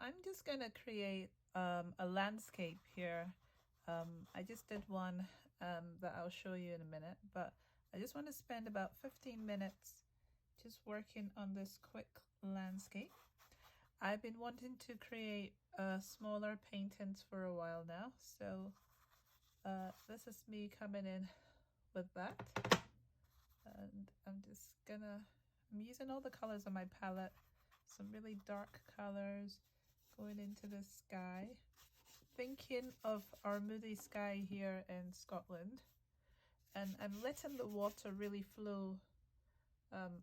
I'm just gonna create a landscape here. I just did one that I'll show you in a minute, but I just want to spend about 15 minutes just working on this quick landscape. I've been wanting to create smaller paintings for a while now, so this is me coming in with that. And I'm using all the colors on my palette, some really dark colors going into the sky, thinking of our moody sky here in Scotland, and I'm letting the water really flow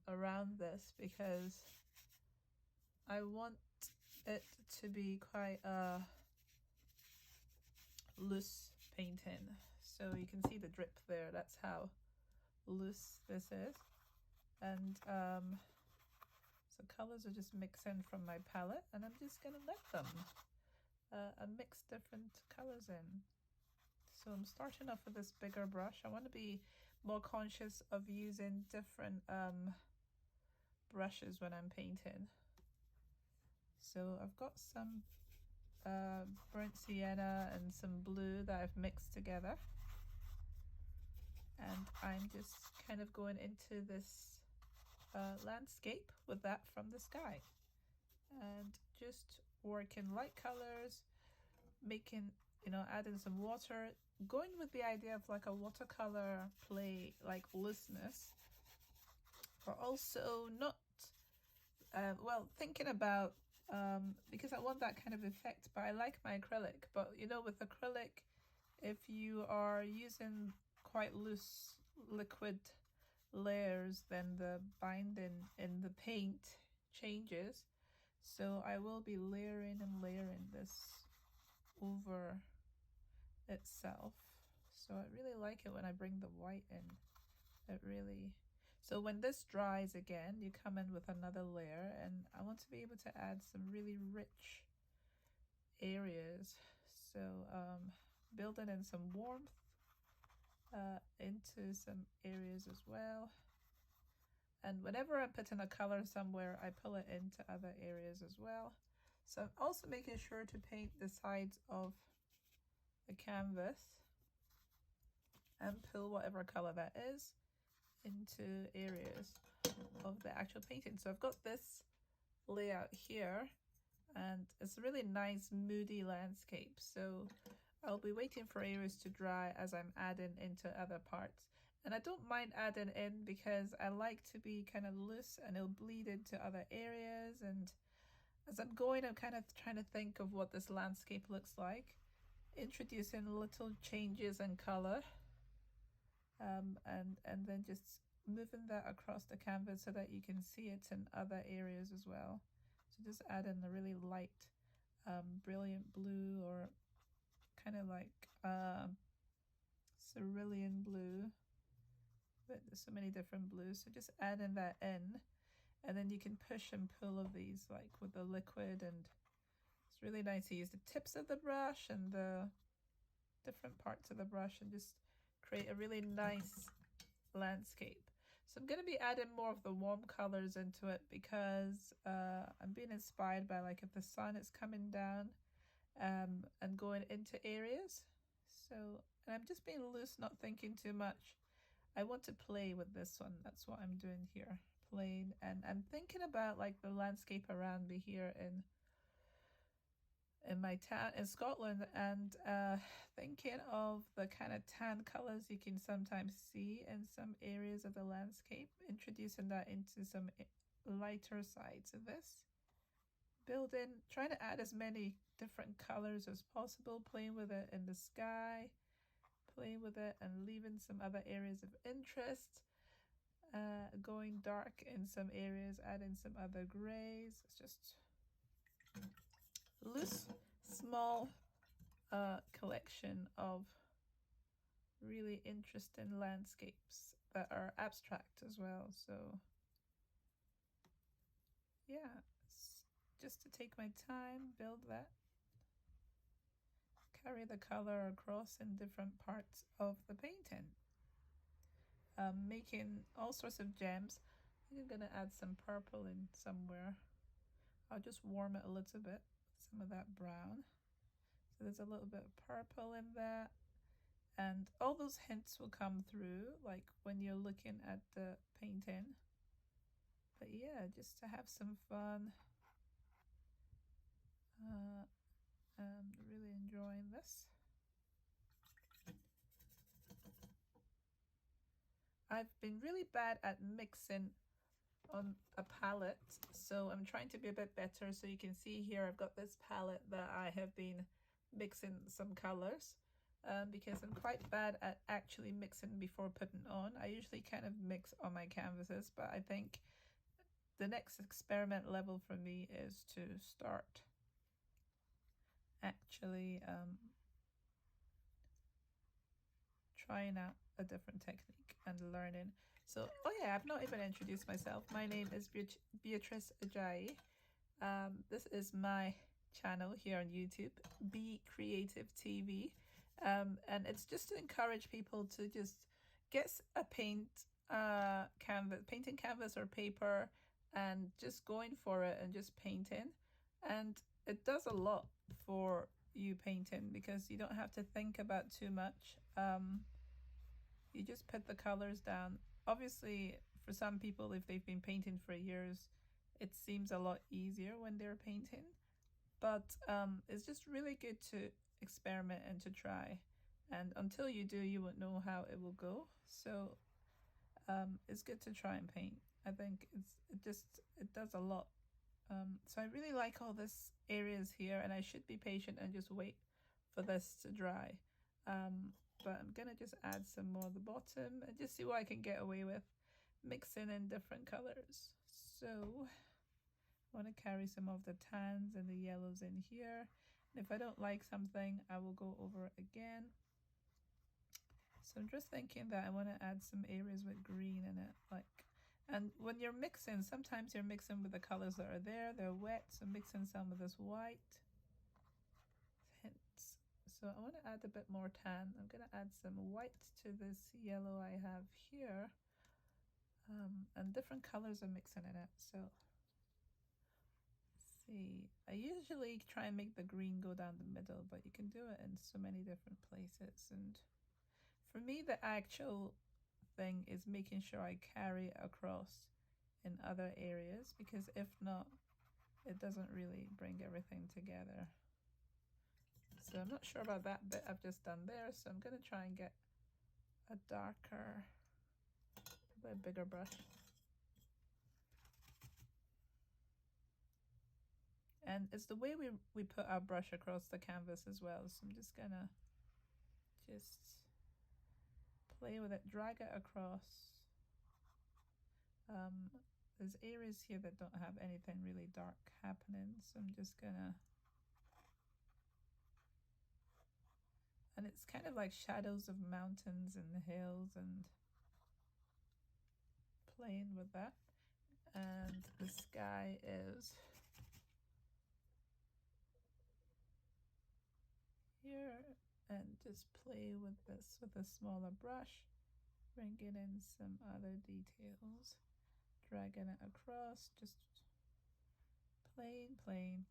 around this because I want it to be quite a loose painting. So you can see the drip there, that's how loose this is. And so colors are just mixing from my palette, and I'm just gonna let them mix different colors in. So I'm starting off with this bigger brush. I want to be more conscious of using different brushes when I'm painting. So I've got some burnt sienna and some blue that I've mixed together, and I'm just kind of going into this landscape with that from the sky, and just working light colors, making, adding some water, going with the idea of like a watercolor play, like looseness, but also not thinking about because I want that kind of effect, but I like my acrylic. But with acrylic, if you are using quite loose liquid layers, then the binding in the paint changes. So I will be layering and layering this over itself. So I really like it when I bring the white in. So when this dries again, you come in with another layer, and I want to be able to add some really rich areas. So building in some warmth into some areas as well. And whenever I'm putting a color somewhere, I pull it into other areas as well. So I'm also making sure to paint the sides of the canvas and pull whatever color that is into areas of the actual painting. So I've got this layout here, and it's a really nice moody landscape. So I'll be waiting for areas to dry as I'm adding into other parts. And I don't mind adding in because I like to be kind of loose, and it'll bleed into other areas. And as I'm going, I'm kind of trying to think of what this landscape looks like, introducing little changes in color, and then just moving that across the canvas so that you can see it in other areas as well. So just add in a really light brilliant blue, or kind of like cerulean blue, but there's so many different blues. So just adding that in, and then you can push and pull of these like with the liquid, and it's really nice to use the tips of the brush and the different parts of the brush and just create a really nice landscape. So I'm going to be adding more of the warm colors into it because I'm being inspired by, like, if the sun is coming down and going into areas. So, and I'm just being loose, not thinking too much. I want to play with this one. That's what I'm doing here, playing. And I'm thinking about like the landscape around me here in my town in Scotland, and thinking of the kind of tan colors you can sometimes see in some areas of the landscape, introducing that into some lighter sides of this, building, trying to add as many different colors as possible, playing with it in the sky, playing with it and leaving some other areas of interest, going dark in some areas, adding some other grays. It's just loose, small collection of really interesting landscapes that are abstract as well. So yeah, just to take my time, build that, carry the color across in different parts of the painting, making all sorts of gems. I think I'm gonna add some purple in somewhere. I'll just warm it a little bit, some of that brown. So there's a little bit of purple in that. And all those hints will come through, like when you're looking at the painting. But yeah, just to have some fun. I'm really enjoying this. I've been really bad at mixing on a palette, so I'm trying to be a bit better. So you can see here I've got this palette that I have been mixing some colors because I'm quite bad at actually mixing before putting on. I usually kind of mix on my canvases, but I think the next experiment level for me is to start actually trying out a different technique and learning. So, oh yeah, I've not even introduced myself. My name is Beatrice Ajayi. This is my channel here on YouTube, Be Creative TV. And it's just to encourage people to just get a painting canvas or paper and just going for it and just painting. And it does a lot for you painting because you don't have to think about too much. You just put the colors down. Obviously, for some people, if they've been painting for years, it seems a lot easier when they're painting. But it's just really good to experiment and to try. And until you do, you won't know how it will go. So it's good to try and paint. I think it does a lot. So I really like all these areas here, and I should be patient and just wait for this to dry. But I'm gonna just add some more at the bottom and just see what I can get away with mixing in different colors. So I want to carry some of the tans and the yellows in here. And if I don't like something, I will go over it again. So I'm just thinking that I want to add some areas with green in it, like, and when you're mixing, sometimes you're mixing with the colors that are there, they're wet, so mixing some of this white hints. So I want to add a bit more tan. I'm going to add some white to this yellow I have here, and different colors are mixing in it. So let's see, I usually try and make the green go down the middle, but you can do it in so many different places. And for me, the actual thing is making sure I carry across in other areas, because if not, it doesn't really bring everything together. So I'm not sure about that bit I've just done there, so I'm going to try and get a darker, a bit bigger brush. And it's the way we put our brush across the canvas as well, so I'm just gonna just play with it, drag it across. There's areas here that don't have anything really dark happening, so I'm just gonna, and it's kind of like shadows of mountains and hills, and playing with that. And the sky is here, and just play with this with a smaller brush, bringing in some other details, dragging it across, just plain,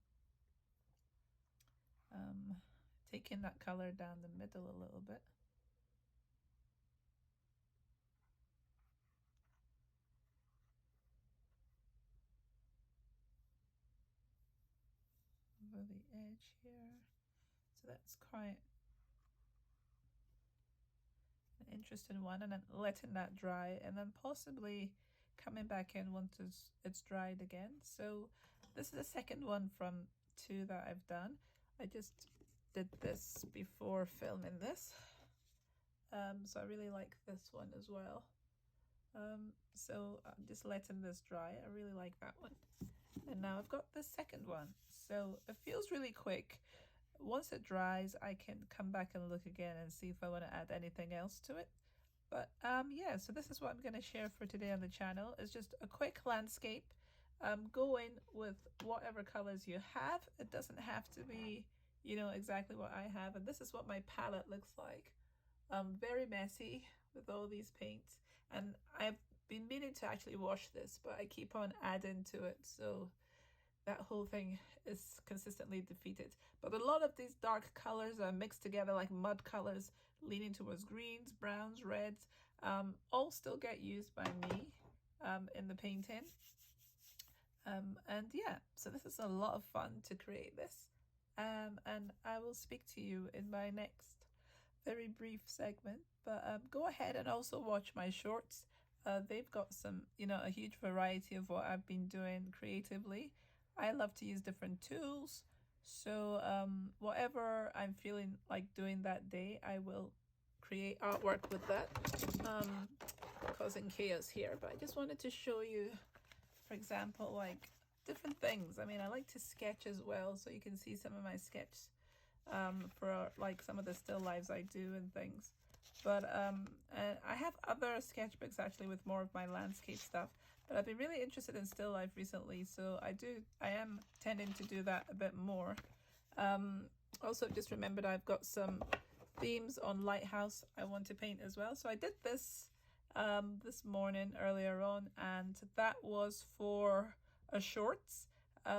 taking that color down the middle a little bit. Over the edge here. So that's quite an interesting one, and then letting that dry, and then possibly coming back in once it's dried again. So this is the second one from two that I've done. I just did this before filming this, so I really like this one as well. So I'm just letting this dry. I really like that one. And now I've got the second one, so it feels really quick. Once it dries, I can come back and look again and see if I want to add anything else to it. But yeah, so this is what I'm going to share for today on the channel. It's just a quick landscape. Go in with whatever colors you have. It doesn't have to be, you know, exactly what I have. And this is what my palette looks like. Very messy with all these paints. And I've been meaning to actually wash this, but I keep on adding to it. So that whole thing is consistently defeated. But a lot of these dark colors are mixed together, like mud colors leaning towards greens, browns, reds, all still get used by me in the painting. And yeah, so this is a lot of fun to create this. And I will speak to you in my next very brief segment. But go ahead and also watch my shorts. They've got some, a huge variety of what I've been doing creatively. I love to use different tools. So whatever I'm feeling like doing that day, I will create artwork with that. Causing chaos here, but I just wanted to show you, for example, like different things. I mean, I like to sketch as well, so you can see some of my sketches for like some of the still lives I do and things. But I have other sketchbooks actually with more of my landscape stuff, but I've been really interested in still life recently, so I am tending to do that a bit more. Also just remembered I've got some themes on Lighthouse I want to paint as well. So I did this this morning earlier on, and that was for a shorts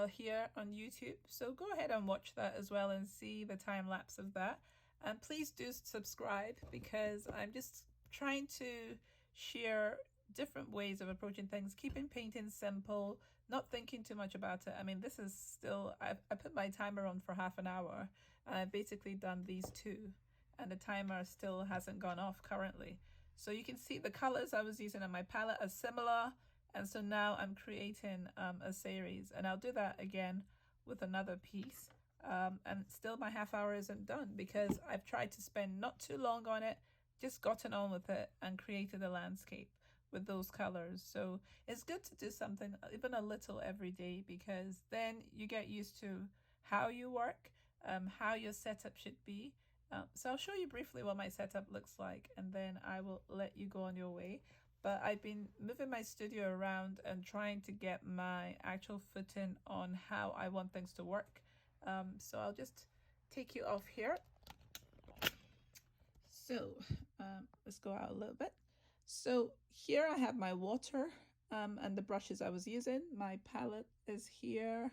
here on YouTube. So go ahead and watch that as well and see the time lapse of that. And please do subscribe, because I'm just trying to share different ways of approaching things, keeping painting simple, not thinking too much about it. I mean, this is still, I put my timer on for half an hour, and I've basically done these two, and the timer still hasn't gone off currently. So you can see the colors I was using on my palette are similar, and so now I'm creating a series, and I'll do that again with another piece. And still my half hour isn't done, because I've tried to spend not too long on it, just gotten on with it and created a landscape with those colors. So it's good to do something even a little every day, because then you get used to how you work, how your setup should be. So I'll show you briefly what my setup looks like, and then I will let you go on your way. But I've been moving my studio around and trying to get my actual footing on how I want things to work. So I'll just take you off here. So let's go out a little bit. So here I have my water and the brushes I was using. My palette is here.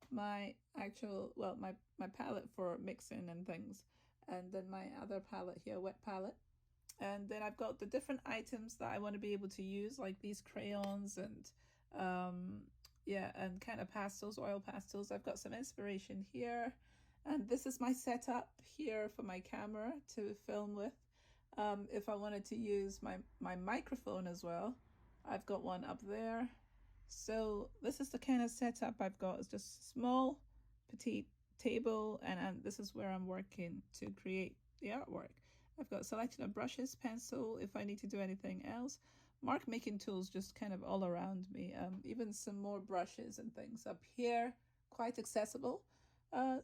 My actual, well, my palette for mixing and things. And then my other palette here, wet palette. And then I've got the different items that I want to be able to use, like these crayons and yeah, and kind of pastels, oil pastels. I've got some inspiration here, and this is my setup here for my camera to film with. If I wanted to use my microphone as well, I've got one up there. So this is the kind of setup I've got. It's just a small petite table, and this is where I'm working to create the artwork. I've got a selection of brushes, pencil if I need to do anything else, mark making tools just kind of all around me, even some more brushes and things up here, quite accessible.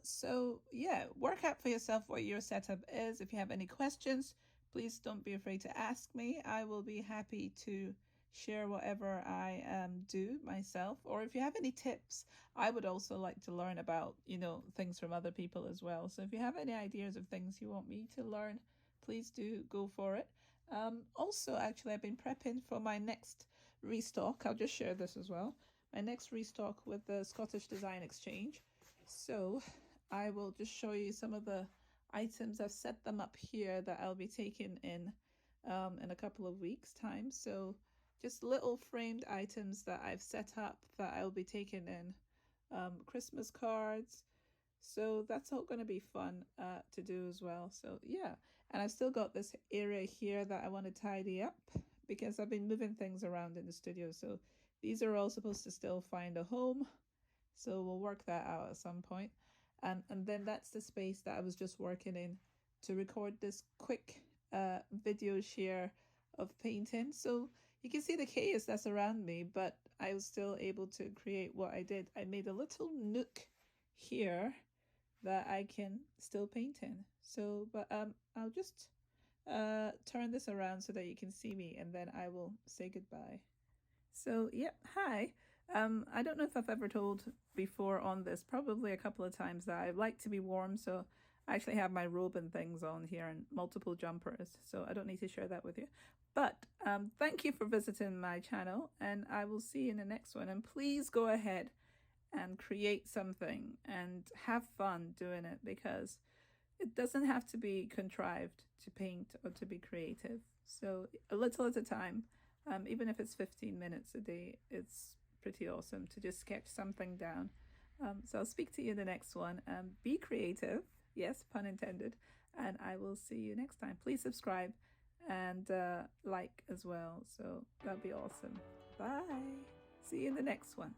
So yeah, work out for yourself what your setup is. If you have any questions, please don't be afraid to ask me. I will be happy to share whatever I do myself. Or if you have any tips, I would also like to learn about, things from other people as well. So if you have any ideas of things you want me to learn, please do go for it. Also, actually, I've been prepping for my next restock. I'll just share this as well. My next restock with the Scottish Design Exchange. So I will just show you some of the items. I've set them up here that I'll be taking in a couple of weeks' time. So just little framed items that I've set up that I'll be taking in. Christmas cards. So that's all going to be fun to do as well. So yeah, and I've still got this area here that I want to tidy up, because I've been moving things around in the studio. So these are all supposed to still find a home. So we'll work that out at some point. And then that's the space that I was just working in to record this quick video share of painting. So you can see the chaos that's around me, but I was still able to create what I did. I made a little nook here that I can still paint in. So, but I'll just turn this around so that you can see me, and then I will say goodbye. So, yep, hi. I don't know if I've ever told before on this, probably a couple of times, that I like to be warm, so I actually have my robe and things on here and multiple jumpers, so I don't need to share that with you. But thank you for visiting my channel, and I will see you in the next one. And please go ahead and create something and have fun doing it, because it doesn't have to be contrived to paint or to be creative. So a little at a time, even if it's 15 minutes a day, it's pretty awesome to just sketch something down. So I'll speak to you in the next one. Be creative, yes, pun intended, and I will see you next time. Please subscribe and like as well, so that'd be awesome. Bye. See you in the next one.